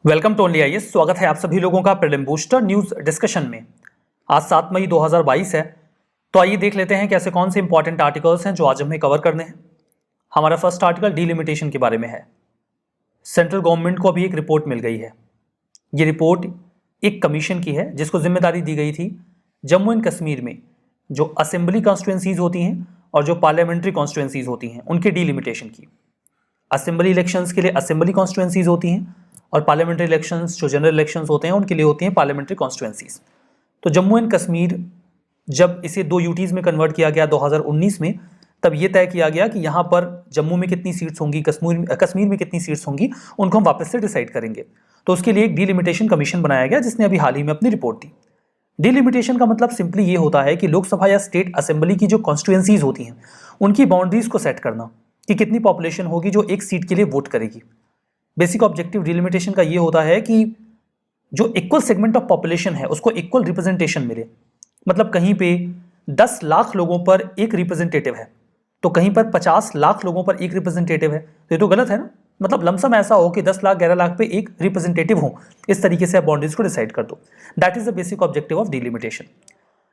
Welcome to only IAS. स्वागत है आप सभी लोगों का प्रीलिम बूस्टर न्यूज डिस्कशन में। आज 7 मई 2022 है, तो आइए देख लेते हैं कि ऐसे कौन से इंपॉर्टेंट आर्टिकल्स हैं जो आज हमें कवर करने हैं। हमारा फर्स्ट आर्टिकल डीलिमिटेशन के बारे में है। सेंट्रल गवर्नमेंट को अभी एक रिपोर्ट मिल गई है। ये रिपोर्ट एक कमीशन की है जिसको जिम्मेदारी दी गई थी जम्मू एंड कश्मीर में जो असेंबली कॉन्स्टिट्यूंसीज होती हैं और जो पार्लियामेंट्री कॉन्स्टिट्यूंसीज होती हैं उनके डीलिमिटेशन की। असेंबली इलेक्शंस के लिए असेंबली कॉन्स्टिट्यूंसीज होती हैं और पार्लियामेंट्री इलेक्शंस जो जनरल इलेक्शंस होते हैं उनके लिए होती हैं पार्लियामेंट्री कॉन्स्टिट्यूंसीज। तो जम्मू एंड कश्मीर जब इसे 2 यूटीज में कन्वर्ट किया गया 2019 में, तब ये तय किया गया कि यहाँ पर जम्मू में कितनी सीट्स होंगी, कश्मीर में कितनी सीट्स होंगी, उनको हम वापस से डिसाइड करेंगे। तो उसके लिए एक डीलिमिटेशन कमीशन बनाया गया जिसने अभी हाल ही में अपनी रिपोर्ट दी। डीलिमिटेशन का मतलब सिंपली ये होता है कि लोकसभा या स्टेट असेंबली की जो कॉन्स्टिट्यूंसीज होती हैं उनकी बाउंड्रीज को सेट करना कि कितनी पॉपुलेशन होगी जो एक सीट के लिए वोट करेगी। बेसिक ऑब्जेक्टिव डिलिमिटेशन का ये होता है कि जो इक्वल सेगमेंट ऑफ पॉपुलेशन है उसको इक्वल रिप्रेजेंटेशन मिले। मतलब कहीं पे 10 लाख लोगों पर एक रिप्रेजेंटेटिव है तो कहीं पर 50 लाख लोगों पर एक रिप्रेजेंटेटिव है, तो ये तो गलत है ना। मतलब लमसम ऐसा हो कि 10 लाख 11 लाख पे एक रिप्रेजेंटेटिव हो, इस तरीके से आप बाउंड्रीज को डिसाइड कर दो। That is the basic objective of delimitation.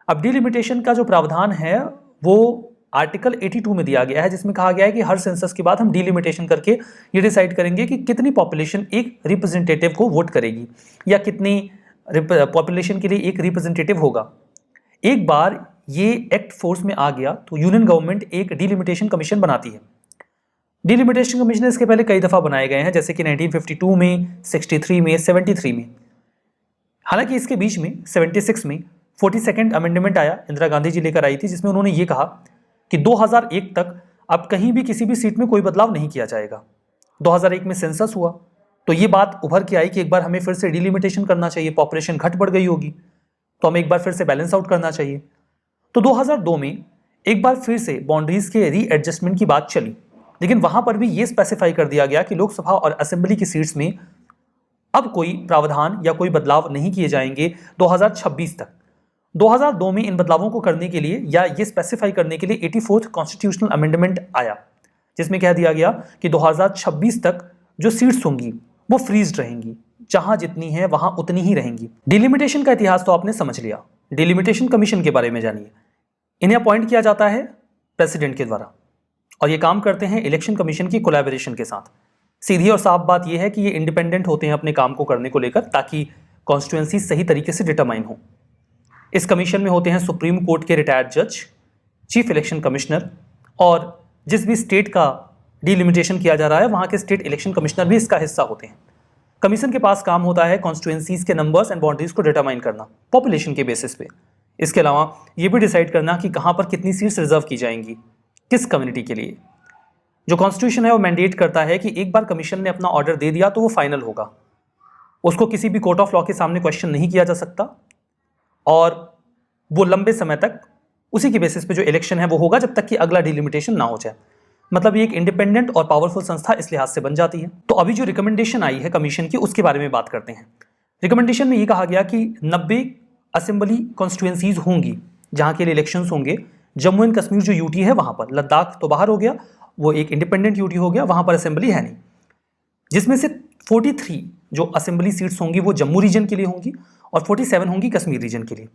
अब डिलिमिटेशन का जो प्रावधान है वो आर्टिकल 82 में दिया गया है, जिसमें कहा गया है कि हर सेंसस के बाद हम डिलिमिटेशन करके ये डिसाइड करेंगे कि कितनी पॉपुलेशन एक रिप्रेजेंटेटिव को वोट करेगी या कितनी पॉपुलेशन के लिए एक रिप्रेजेंटेटिव होगा। एक बार ये एक्ट फोर्स में आ गया तो यूनियन गवर्नमेंट एक डिलिमिटेशन कमीशन बनाती है। डिलिमिटेशन कमीशन इसके पहले कई दफा बनाए गए हैं, जैसे कि 1952 में, 63 में, 73 में। हालांकि इसके बीच में 76 में 42nd अमेंडमेंट आया, इंदिरा गांधी जी लेकर आई थी, जिसमें उन्होंने ये कहा कि 2001 तक अब कहीं भी किसी भी सीट में कोई बदलाव नहीं किया जाएगा। 2001 में सेंसस हुआ तो ये बात उभर के आई कि एक बार हमें फिर से डिलिमिटेशन करना चाहिए, पॉपुलेशन घट बढ़ गई होगी तो हमें एक बार फिर से बैलेंस आउट करना चाहिए। तो 2002 में एक बार फिर से बाउंड्रीज के रीएडजस्टमेंट की बात चली, लेकिन वहां पर भी ये स्पेसिफाई कर दिया गया कि लोकसभा और असेंबली की सीट्स में अब कोई प्रावधान या कोई बदलाव नहीं किए जाएंगे 2026 तक। 2002 में इन बदलावों को करने के लिए या ये स्पेसिफाई करने के लिए 84th कॉन्स्टिट्यूशनल अमेंडमेंट आया, जिसमें कह दिया गया कि 2026 तक जो सीट्स होंगी वो फ्रीज रहेंगी, जहां जितनी है वहां उतनी ही रहेंगी। डिलिमिटेशन का इतिहास तो आपने समझ लिया। डिलिमिटेशन कमीशन के बारे में जानिए। इन्हें अपॉइंट किया जाता है प्रेसिडेंट के द्वारा और ये काम करते हैं इलेक्शन कमीशन की कोलैबोरेशन के साथ। सीधी और साफ बात यह है कि ये इंडिपेंडेंट होते हैं अपने काम को करने को लेकर, ताकि कॉन्स्टिट्यूएंसी सही तरीके से डिटरमाइन हो। इस कमीशन में होते हैं सुप्रीम कोर्ट के रिटायर्ड जज, चीफ इलेक्शन कमिश्नर, और जिस भी स्टेट का डिलिमिटेशन किया जा रहा है वहां के स्टेट इलेक्शन कमिश्नर भी इसका हिस्सा होते हैं। कमीशन के पास काम होता है कॉन्स्टिट्यूएंसीज के नंबर्स एंड बाउंड्रीज को डिटरमाइन करना पॉपुलेशन के बेसिस पे। इसके अलावा ये भी डिसाइड करना कि कहां पर कितनी सीट्स रिजर्व की जाएंगी, किस कम्युनिटी के लिए। जो कॉन्स्टिट्यूशन है वो मैंडेट करता है कि एक बार कमीशन ने अपना ऑर्डर दे दिया तो वो फाइनल होगा, उसको किसी भी कोर्ट ऑफ लॉ के सामने क्वेश्चन नहीं किया जा सकता और वो लंबे समय तक उसी के बेसिस पे जो इलेक्शन है वो होगा जब तक कि अगला डिलिमिटेशन ना हो जाए। मतलब ये एक इंडिपेंडेंट और पावरफुल संस्था इस लिहाज से बन जाती है। तो अभी जो रिकमेंडेशन आई है कमीशन की उसके बारे में बात करते हैं। रिकमेंडेशन में ये कहा गया कि 90 असेंबली कॉन्स्टिट्यूएंसीज होंगी जहां के लिए इलेक्शंस होंगे। जम्मू एंड कश्मीर जो यूटी है वहां पर, लद्दाख तो बाहर हो गया, वो एक इंडिपेंडेंट यूटी हो गया, वहां पर असेंबली है नहीं। जिसमें से 43 जो असेंबली सीट्स होंगी वो जम्मू रीजन के लिए होंगी और 47 होंगी कश्मीर रीजन के लिए।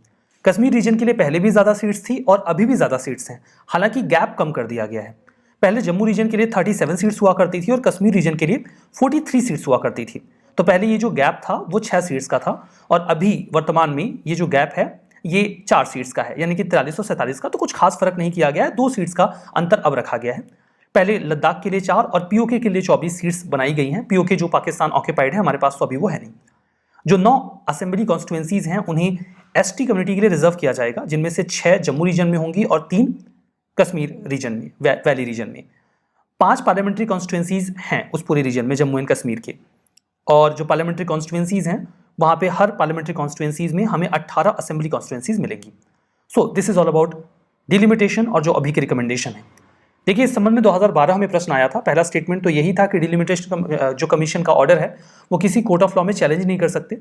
कश्मीर रीजन के लिए पहले भी ज़्यादा सीट्स थी और अभी भी ज़्यादा सीट्स हैं, हालांकि गैप कम कर दिया गया है। पहले जम्मू रीजन के लिए 37 सीट्स हुआ करती थी और कश्मीर रीजन के लिए 43 सीट्स हुआ करती थी। तो पहले ये जो गैप था वो 6 सीट्स का था और अभी वर्तमान में ये जो गैप है ये 4 सीट्स का है, यानी कि 43 और 47 का। तो कुछ खास फर्क नहीं किया गया है, 2 सीट्स का अंतर अब रखा गया है। पहले लद्दाख के लिए 4 और पीओके के लिए 24 सीट्स बनाई गई हैं। पीओके जो पाकिस्तान ऑक्यूपाइड है, हमारे पास तो अभी वो है नहीं। जो 9 असेंबली कॉन्स्टिट्यूएंसीज हैं उन्हें एसटी कम्युनिटी के लिए रिजर्व किया जाएगा, जिनमें से 6 जम्मू रीजन में होंगी और 3 कश्मीर रीजन में, वैली रीजन में। 5 पार्लियामेंट्री कॉन्स्टिट्यूएंसीज हैं उस पूरे रीजन में, जम्मू एंड कश्मीर के। और जो पार्लियामेंट्री कॉन्स्टिट्यूएंसीज हैं वहां पे हर पार्लियामेंट्री कॉन्स्टिट्यूएंसीज में हमें 18 असेंबली कॉन्स्टिट्यूएंसीज मिलेंगी। So this is all about delimitation और जो अभी की रिकमेंडेशन है। देखिए, इस संबंध में 2012 में प्रश्न आया था। पहला स्टेटमेंट तो यही था कि डिलिमिटेशन जो कमीशन का ऑर्डर है वो किसी कोर्ट ऑफ लॉ में चैलेंज नहीं कर सकते,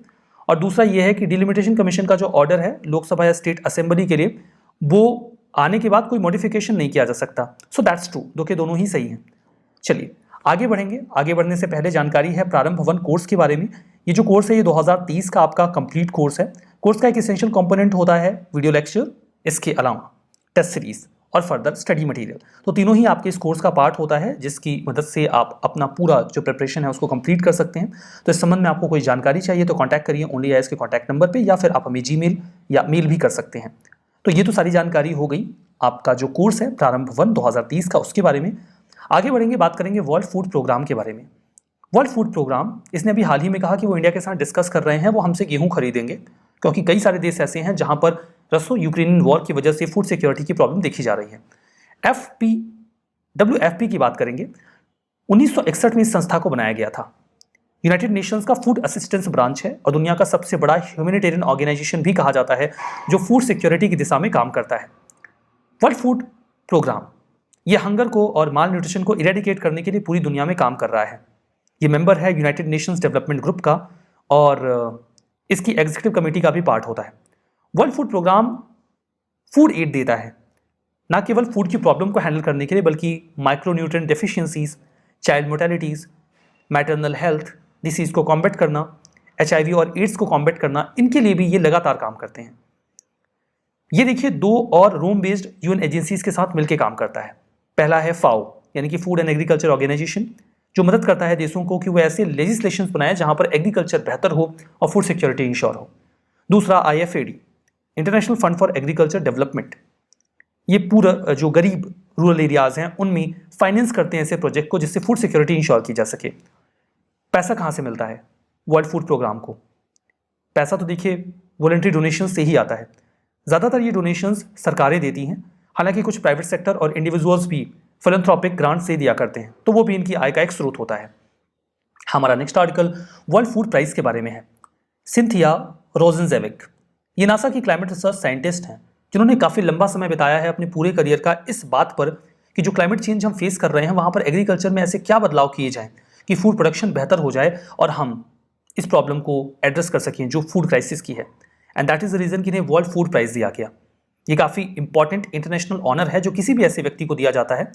और दूसरा ये है कि डिलिमिटेशन कमीशन का जो ऑर्डर है लोकसभा या स्टेट असेंबली के लिए वो आने के बाद कोई मॉडिफिकेशन नहीं किया जा सकता। सो दैट्स ट्रू, दोनों ही सही हैं। चलिए आगे बढ़ेंगे, आगे बढ़ने से पहले जानकारी है प्रारंभ भवन कोर्स के बारे में। ये जो कोर्स है ये 2030 का आपका कंप्लीट कोर्स है। कोर्स का एक एसेंशियल कंपोनेंट होता है वीडियो लेक्चर, इसके अलावा टेस्ट सीरीज और फर्दर स्टडी मटेरियल। तो तीनों ही आपके इस कोर्स का पार्ट होता है, जिसकी मदद से आप अपना पूरा जो प्रिपरेशन है उसको कंप्लीट कर सकते हैं। तो इस संबंध में आपको कोई जानकारी चाहिए तो कॉन्टैक्ट करिए ओनली आईएएस के कॉन्टैक्ट नंबर पे, या फिर आप हमें जीमेल या मेल भी कर सकते हैं। तो ये तो सारी जानकारी हो गई आपका जो कोर्स है प्रारंभ भवन 2030 का, उसके बारे में। आगे बढ़ेंगे, बात करेंगे वर्ल्ड फूड प्रोग्राम के बारे में। वर्ल्ड फूड प्रोग्राम, इसने अभी हाल ही में कहा कि वो इंडिया के साथ डिस्कस कर रहे हैं, वो हमसे गेहूं खरीदेंगे, क्योंककि कई सारे देश ऐसे हैं जहां पर रसो यूक्रेनियन वॉर की वजह से फूड सिक्योरिटी की प्रॉब्लम देखी जा रही है। WFP की बात करेंगे, 1961 में इस संस्था को बनाया गया था। यूनाइटेड नेशंस का फूड असिस्टेंस ब्रांच है और दुनिया का सबसे बड़ा ह्यूमैनिटेरियन ऑर्गेनाइजेशन भी कहा जाता है, जो फूड सिक्योरिटी की दिशा में काम करता है। वर्ल्ड फूड प्रोग्राम ये हंगर को और माल न्यूट्रिशन को इरेडिकेट करने के लिए पूरी दुनिया में काम कर रहा है। ये मेंबर है यूनाइटेड नेशंस डेवलपमेंट ग्रुप का और इसकी एग्जीक्यूटिव कमेटी का भी पार्ट होता है। World food programme food aid देता है, ना केवल फूड की प्रॉब्लम को हैंडल करने के लिए, बल्कि micronutrient deficiencies, child mortalities, maternal health disease को कॉम्बैट करना, HIV और एड्स को कॉम्बैट करना, इनके लिए भी ये लगातार काम करते हैं। ये देखिए 2 और रोम बेस्ड UN एजेंसीज के साथ मिलकर काम करता है। पहला है FAO यानी कि फूड एंड एग्रीकल्चर ऑर्गेनाइजेशन, जो मदद करता है देशों को कि वो ऐसे लेजिस्लेशंस बनाए जहां पर एग्रीकल्चर बेहतर हो और फूड सिक्योरिटी इंश्योर हो। दूसरा IFAD international fund for agriculture development, ये पूरा जो गरीब रूरल एरियाज हैं उनमें फाइनेंस करते हैं ऐसे प्रोजेक्ट को जिससे फूड सिक्योरिटी इंश्योर की जा सके। पैसा कहाँ से मिलता है वर्ल्ड फूड प्रोग्राम को? पैसा तो देखिए वॉलंटरी डोनेशन से ही आता है। ज़्यादातर ये डोनेशंस सरकारें देती हैं, हालांकि कुछ प्राइवेट सेक्टर और इंडिविजुअल्स भी फिलैंथ्रोपिक ग्रांट से दिया करते हैं, तो वो भी इनकी आय का एक स्रोत होता है। हमारा next article world food price के बारे में है। सिंथिया रोजेनजेविक ये नासा की क्लाइमेट रिसर्च साइंटिस्ट हैं, जिन्होंने काफ़ी लंबा समय बिताया है अपने पूरे करियर का इस बात पर कि जो क्लाइमेट चेंज हम फेस कर रहे हैं वहाँ पर एग्रीकल्चर में ऐसे क्या बदलाव किए जाएं कि फूड प्रोडक्शन बेहतर हो जाए और हम इस प्रॉब्लम को एड्रेस कर सकें जो फूड क्राइसिस की है। And that is the reason कि इन्हें वर्ल्ड फूड प्राइज़ दिया गया। ये काफ़ी इंपॉर्टेंट इंटरनेशनल ऑनर है जो किसी भी ऐसे व्यक्ति को दिया जाता है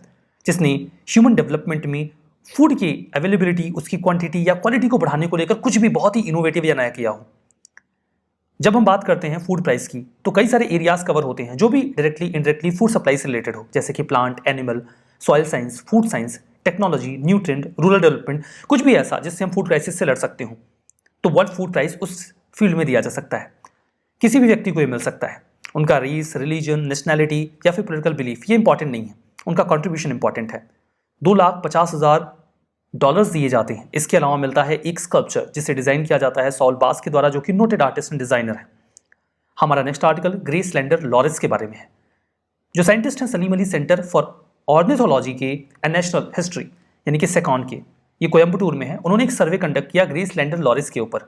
जिसने ह्यूमन डेवलपमेंट में फूड की अवेलेबिलिटी, उसकी क्वांटिटी या क्वालिटी को बढ़ाने को लेकर कुछ भी बहुत ही इनोवेटिव या नया किया हो। जब हम बात करते हैं फूड प्राइस की तो कई सारे एरियाज कवर होते हैं जो भी डायरेक्टली इनडायरेक्टली फूड सप्लाई से रिलेटेड हो, जैसे कि plant, animal, soil science, food science, technology, nutrient, rural development, कुछ भी ऐसा जिससे हम फूड क्राइसिस से लड़ सकते हो। तो वर्ल्ड फूड प्राइस उस फील्ड में दिया जा सकता है। किसी भी व्यक्ति को ये मिल सकता है। उनका रेस, रिलीजन, नेशनैलिटी या फिर पॉलिटिकल बिलीफ ये इंपॉर्टेंट नहीं है, उनका कंट्रीब्यूशन इंपॉर्टेंट है। $2,50,000 दिए जाते हैं। इसके अलावा मिलता है एक स्कल्पचर जिसे डिजाइन किया जाता है सॉल बास के द्वारा, जो कि नोटेड आर्टिस्ट एंड डिजाइनर है। हमारा next article grey slender loris के बारे में है, जो साइंटिस्ट हैं Salim Ali centre for ornithology के एंड नेशनल हिस्ट्री यानी कि सेकॉन के, ये कोयम्बटूर में है। उन्होंने एक सर्वे कंडक्ट किया ग्रेस लैंडर लॉरिस के ऊपर,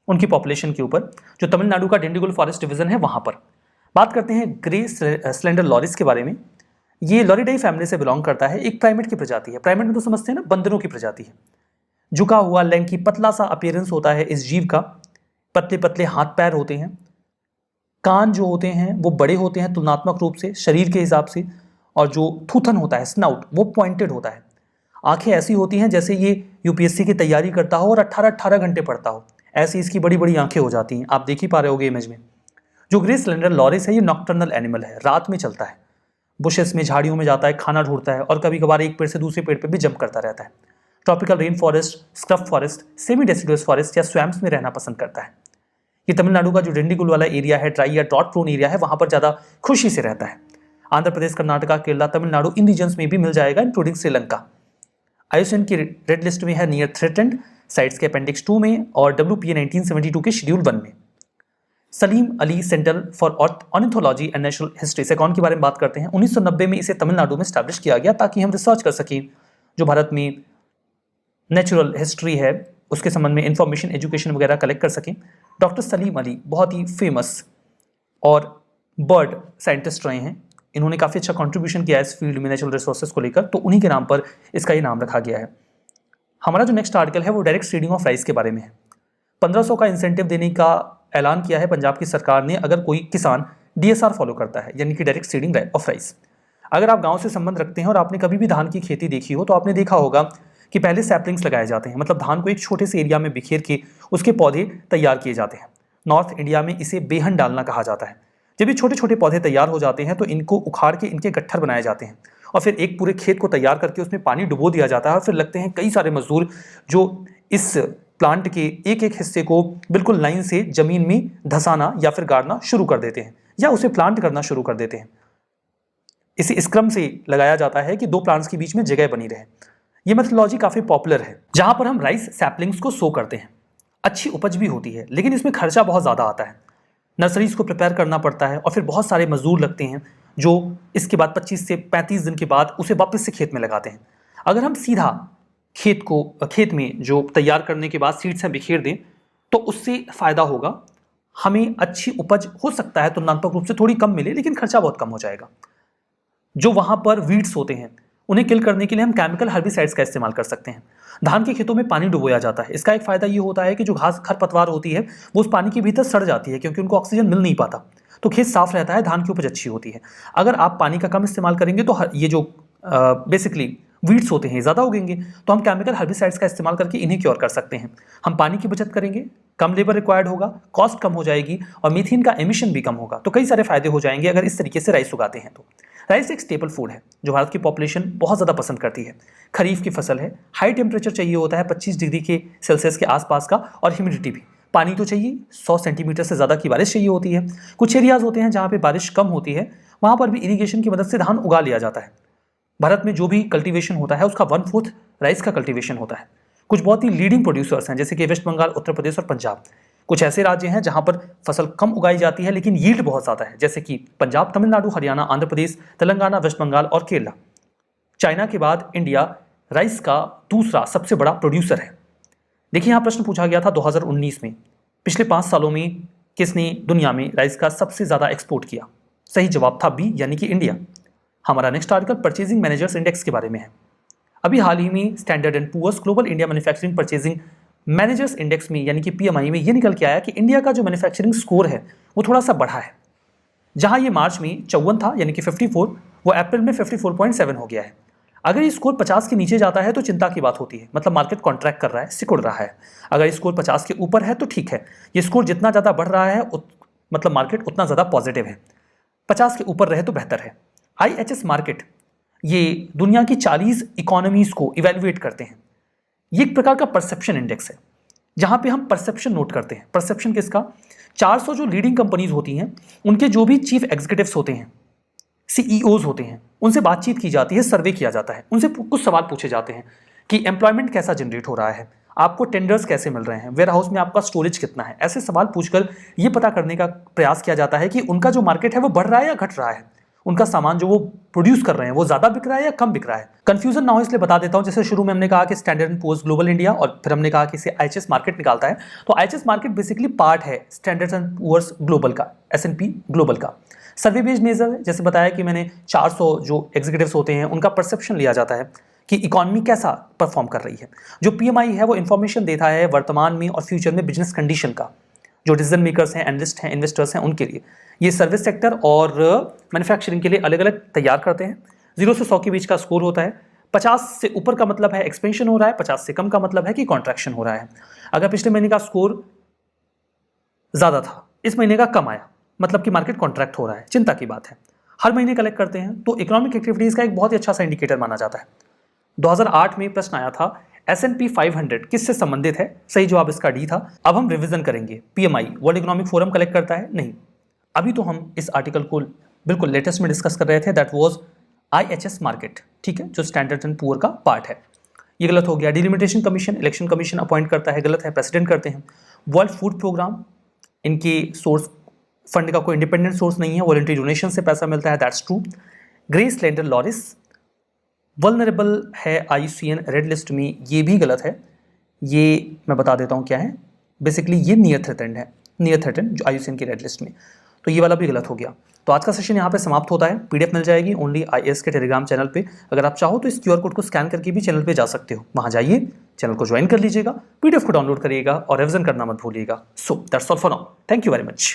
उनकी पॉपुलेशन के ऊपर, जो तमिलनाडु का डिंडिगुल फॉरेस्ट डिवीजन है वहां पर। बात करते हैं ग्रेस स्लेंडर लॉरिस के बारे में। ये लॉरिडाई फैमिली से बिलोंग करता है, एक प्राइमेट की प्रजाति है। प्राइमेट में तो समझते हैं ना, बंदरों की प्रजाति है। झुका हुआ, लैंकी, पतला सा अपीयरेंस होता है इस जीव का। पतले पतले हाथ पैर होते हैं। कान जो होते हैं वो बड़े होते हैं तुलनात्मक रूप से शरीर के हिसाब से, और जो थूथन होता है, स्नाउट, वो पॉइंटेड होता है। आंखें ऐसी होती हैं जैसे ये UPSC की तैयारी करता हो और 18-18 घंटे पढ़ता हो, ऐसी इसकी बड़ी बड़ी आंखें हो जाती हैं। आप देख ही पा रहे होगे इमेज में। जो ग्रेस स्लेंडर लॉरिस है ये नॉक्टर्नल एनिमल है, रात में चलता है, बुशेस में, झाड़ियों में जाता है, खाना ढूंढता है और कभी कभार एक पेड़ से दूसरे पेड़ पर भी जंप करता रहता है। Tropical rain forest, scrub forest, semi deciduous forest या स्वैम्प्स में रहना पसंद करता है। ये तमिलनाडु का जो डिंडिगुल वाला एरिया है, ड्राई या ड्रॉट प्रोन एरिया है, वहां पर ज्यादा खुशी से रहता है। आंध्र प्रदेश, कर्नाटका, केरला, तमिलनाडु, इन रीजन्स में भी मिल जाएगा, इंक्लूडिंग श्रीलंका। IUCN की रेड लिस्ट में है नियर थ्रेटेंड साइट्स के अपेंडिक्स 2 में और WPA 1972 के शेड्यूल 1 में। Salim Ali centre for ornithology and natural history SACON के बारे में बात करते हैं। 1990 में इसे तमिलनाडु में स्टैब्लिश किया गया ताकि हम रिसर्च कर सकें, जो भारत में नेचुरल हिस्ट्री है उसके संबंध में इंफॉर्मेशन, एजुकेशन वगैरह कलेक्ट कर सकें। डॉक्टर सलीम अली बहुत ही फेमस और बर्ड साइंटिस्ट रहे हैं। इन्होंने काफ़ी अच्छा कंट्रीब्यूशन किया है इस फील्ड में नेचुरल रिसोर्सेज को लेकर, तो उन्हीं के नाम पर इसका ये नाम रखा गया है। हमारा जो नेक्स्ट आर्टिकल है वो डायरेक्ट सीडिंग ऑफ राइस के बारे में है। 1500 का इंसेंटिव देने का ऐलान किया है पंजाब की सरकार ने अगर कोई किसान DSR फॉलो करता है, यानी कि डायरेक्ट सीडिंग ऑफ राइस। अगर आप गांव से संबंध रखते हैं और आपने कभी भी धान की खेती देखी हो तो आपने देखा होगा कि पहले सैपलिंग्स लगाए जाते हैं, मतलब धान को एक छोटे से एरिया में बिखेर के उसके पौधे तैयार किए जाते हैं। नॉर्थ इंडिया में इसे बेहन डालना कहा जाता है। जब ये छोटे छोटे पौधे तैयार हो जाते हैं तो इनको उखाड़ के इनके गट्ठर बनाए जाते हैं और फिर एक पूरे खेत को तैयार करके उसमें पानी डुबो दिया जाता है और फिर लगते हैं कई सारे मजदूर जो इस प्लांट के एक एक हिस्से को बिल्कुल लाइन से जमीन में धंसाना या फिर गाड़ना शुरू कर देते हैं या उसे प्लांट करना शुरू कर देते हैं। इसे इस क्रम से लगाया जाता है कि दो प्लांट्स के बीच में जगह बनी रहे। यह मेथोडोलॉजी काफी पॉपुलर है, जहां पर हम राइस सैपलिंग्स को सो करते हैं। अच्छी उपज भी होती है, लेकिन इसमें खर्चा बहुत ज्यादा आता है। नर्सरीज को प्रिपेयर करना पड़ता है और फिर बहुत सारे मजदूर लगते हैं जो इसके बाद 25 से 35 दिन के बाद उसे वापस से खेत में लगाते हैं। अगर हम सीधा खेत में जो तैयार करने के बाद सीड्स हैं बिखेर दें तो उससे फायदा होगा। हमें अच्छी उपज हो सकता है तुलनात्मक रूप से थोड़ी कम मिले, लेकिन खर्चा बहुत कम हो जाएगा। जो वहां पर वीड्स होते हैं उन्हें किल करने के लिए हम केमिकल हर्बिसाइड्स का इस्तेमाल कर सकते हैं। धान के खेतों में पानी डुबोया जाता है। इसका एक फायदा ये होता है कि जो घास खरपतवार होती है वो उस पानी के भीतर सड़ जाती है क्योंकि उनको ऑक्सीजन मिल नहीं पाता, तो खेत साफ रहता है, धान की उपज अच्छी होती है। अगर आप पानी का कम इस्तेमाल करेंगे तो ये जो बेसिकली वीड्स होते हैं ज़्यादा उगेंगे, तो हम केमिकल हर्बिसाइड्स का इस्तेमाल करके इन्हें क्योर कर सकते हैं। हम पानी की बचत करेंगे, कम लेबर रिक्वायर्ड होगा, कॉस्ट कम हो जाएगी और मीथेन का एमिशन भी कम होगा। तो कई सारे फायदे हो जाएंगे अगर इस तरीके से राइस उगाते हैं तो। राइस एक स्टेपल फूड है जो भारत की पॉपुलेशन बहुत ज़्यादा पसंद करती है। खरीफ की फसल है, हाई टेम्परेचर चाहिए होता है 25 डिग्री के सेल्सियस के आसपास का, और ह्यूमिडिटी भी। पानी तो चाहिए, 100 सेंटीमीटर से ज़्यादा की बारिश चाहिए होती है। कुछ एरियाज होते हैं जहाँ पे बारिश कम होती है, वहाँ पर भी इरीगेशन की मदद से धान उगा लिया जाता है। भारत में जो भी कल्टीवेशन होता है उसका 1/4 राइस का कल्टीवेशन होता है। कुछ बहुत ही लीडिंग प्रोड्यूसर्स हैं जैसे कि वेस्ट बंगाल, उत्तर प्रदेश और पंजाब। कुछ ऐसे राज्य हैं जहां पर फसल कम उगाई जाती है लेकिन यील्ड बहुत ज़्यादा है, जैसे कि पंजाब, तमिलनाडु, हरियाणा, आंध्र प्रदेश, तेलंगाना, वेस्ट बंगाल और केरला। चाइना के बाद इंडिया राइस का दूसरा सबसे बड़ा प्रोड्यूसर है। देखिए, यहाँ प्रश्न पूछा गया था 2019 में, पिछले 5 सालों में किसने दुनिया में राइस का सबसे ज़्यादा एक्सपोर्ट किया? सही जवाब था बी, यानी कि इंडिया। हमारा next article purchasing managers index के बारे में है। अभी हाल ही में Standard and Poor's global India manufacturing purchasing managers index में यानी कि PMI में ये निकल के आया कि इंडिया का जो मैन्युफैक्चरिंग स्कोर है वो थोड़ा सा बढ़ा है। जहां ये मार्च में 54 था यानी कि 54, वो अप्रैल में 54.7 हो गया है। अगर ये स्कोर 50 के नीचे जाता है तो चिंता की बात होती है, मतलब मार्केट कॉन्ट्रैक्ट कर रहा है, सिकुड़ रहा है। अगर स्कोर 50 के ऊपर है तो ठीक है। ये स्कोर जितना ज़्यादा बढ़ रहा है मतलब मार्केट उतना ज़्यादा पॉजिटिव है। 50 के ऊपर रहे तो बेहतर है। IHS मार्केट ये दुनिया की 40 इकोनॉमीज को इवेल्युएट करते हैं। ये एक प्रकार का परसेप्शन इंडेक्स है जहां पे हम परसेप्शन नोट करते हैं। परसेप्शन किसका? 400 जो लीडिंग कंपनीज होती हैं उनके जो भी चीफ एग्जीक्यूटिव्स होते हैं, CEOs होते हैं, उनसे बातचीत की जाती है, सर्वे किया जाता है, उनसे कुछ सवाल पूछे जाते हैं कि एम्प्लॉयमेंट कैसा जनरेट हो रहा है, आपको टेंडर्स कैसे मिल रहे हैं, वेयर हाउस में आपका स्टोरेज कितना है। ऐसे सवाल पूछकर ये पता करने का प्रयास किया जाता है कि उनका जो मार्केट है वो बढ़ रहा है या घट रहा है, उनका सामान जो वो प्रोड्यूस कर रहे हैं वो ज्यादा बिक रहा है या कम बिक रहा है। कंफ्यूजन ना हो इसलिए बता देता हूं, जैसे शुरू में हमने कहा कि Standard and Poor's global India और फिर हमने कहा कि इसे IHS मार्केट निकालता है, तो IHS मार्केट बेसिकली पार्ट है स्टैंडर्ड एंड पुअर्स ग्लोबल का, S&P ग्लोबल का। सर्वे बेस्ड मेजर है, जैसे बताया कि मैंने 400 जो एग्जीक्यूटिव्स होते हैं उनका परसेप्शन लिया जाता है कि इकोनॉमी कैसा परफॉर्म कर रही है। जो PMI है वो इंफॉर्मेशन देता है वर्तमान में और फ्यूचर में बिजनेस कंडीशन का, जो डिसीजन मेकर्स हैं, एनालिस्ट हैं, इन्वेस्टर्स हैं, उनके लिए। ये सर्विस सेक्टर और मैन्युफैक्चरिंग के लिए अलग अलग तैयार करते हैं। 0 से 100 के बीच का स्कोर होता है। 50 से ऊपर का मतलब है एक्सपेंशन हो रहा है, 50 से कम का मतलब है कि कॉन्ट्रैक्शन हो रहा है। अगर पिछले महीने का स्कोर ज़्यादा था, इस महीने का कम आया, मतलब कि मार्केट कॉन्ट्रैक्ट हो रहा है, चिंता की बात है। हर महीने कलेक्ट करते हैं तो इकोनॉमिक एक्टिविटीज़ का एक बहुत ही अच्छा सा इंडिकेटर माना जाता है। 2008 में प्रश्न आया था S&P 500 किससे संबंधित है? सही जवाब इसका डी था। अब हम रिवीजन करेंगे। PMI world economic forum collect करता है? नहीं। अभी तो हम इस आर्टिकल को बिल्कुल लेटेस्ट में डिस्कस कर रहे थे, दैट वाज IHS मार्केट, ठीक है, जो स्टैंडर्ड एंड पुअर का पार्ट है। ये गलत हो गया। Delimitation commission election commission appoint करता है, गलत है, प्रेसिडेंट करते हैं। वर्ल्ड फूड प्रोग्राम, इनके सोर्स फंड का कोई इंडिपेंडेंट सोर्स नहीं है, वॉलंटरी डोनेशन से पैसा मिलता है, that's true. Grey slender loris vulnerable है IUCN रेड लिस्ट में, ये भी गलत है। ये मैं बता देता हूँ क्या है। बेसिकली ये नियर थ्रेटेंड है, नियर थ्रेटेंड जो IUCN की रेड लिस्ट में, तो ये वाला भी गलत हो गया। तो आज का सेशन यहाँ पे समाप्त होता है। PDF मिल जाएगी ओनली IAS के टेलीग्राम चैनल पे। अगर आप चाहो तो इस QR कोड को स्कैन करके भी चैनल पे जा सकते हो, वहाँ जाइए, चैनल को ज्वाइन कर लीजिएगा, PDF को डाउनलोड करिएगा और रिविजन करना मत भूलिएगा। So that's all for now, thank you very much.